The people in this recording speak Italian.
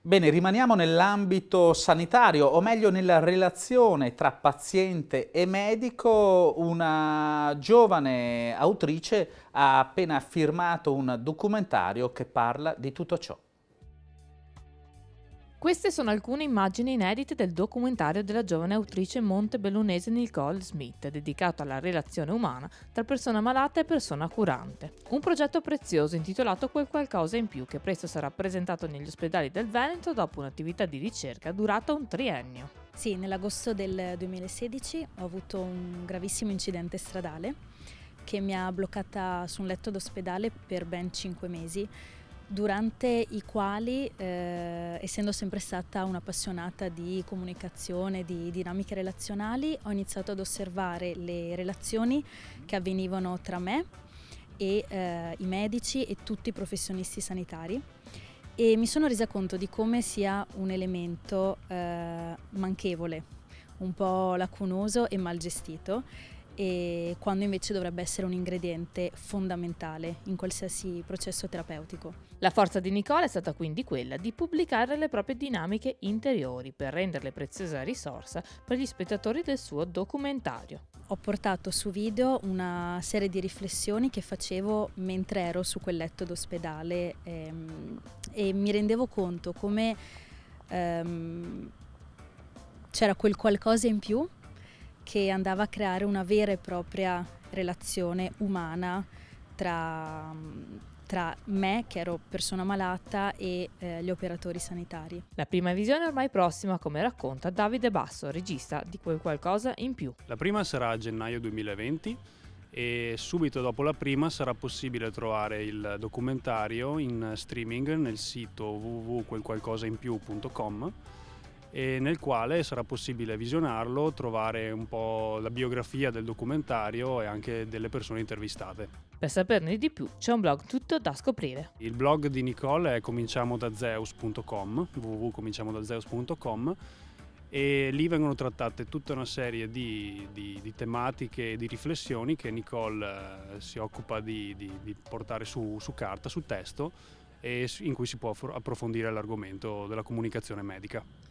Bene, rimaniamo nell'ambito sanitario, o meglio nella relazione tra paziente e medico. Una giovane autrice ha appena firmato un documentario che parla di tutto ciò. Queste sono alcune immagini inedite del documentario della giovane autrice montebellunese Nicole Smith, dedicato alla relazione umana tra persona malata e persona curante. Un progetto prezioso intitolato Quel qualcosa in più, che presto sarà presentato negli ospedali del Veneto dopo un'attività di ricerca durata un triennio. Sì, nell'agosto del 2016 ho avuto un gravissimo incidente stradale che mi ha bloccata su un letto d'ospedale per ben 5 mesi, durante i quali, essendo sempre stata un'appassionata di comunicazione, di dinamiche relazionali, ho iniziato ad osservare le relazioni che avvenivano tra me e i medici e tutti i professionisti sanitari. E mi sono resa conto di come sia un elemento manchevole, un po' lacunoso e mal gestito, e quando invece dovrebbe essere un ingrediente fondamentale in qualsiasi processo terapeutico. La forza di Nicole è stata quindi quella di pubblicare le proprie dinamiche interiori per renderle preziosa risorsa per gli spettatori del suo documentario. Ho portato su video una serie di riflessioni che facevo mentre ero su quel letto d'ospedale, e mi rendevo conto come c'era quel qualcosa in più che andava a creare una vera e propria relazione umana tra me, che ero persona malata, e gli operatori sanitari. La prima visione è ormai prossima, come racconta Davide Basso, regista di Quel qualcosa in più. La prima sarà a gennaio 2020 e subito dopo la prima sarà possibile trovare il documentario in streaming nel sito www.quelqualcosainpiù.com, e nel quale sarà possibile visionarlo, trovare un po' la biografia del documentario e anche delle persone intervistate. Per saperne di più c'è un blog tutto da scoprire. Il blog di Nicole è cominciamodazeus.com, www.cominciamodazeus.com, e lì vengono trattate tutta una serie di tematiche e di riflessioni che Nicole si occupa di portare su carta, su testo, e in cui si può approfondire l'argomento della comunicazione medica.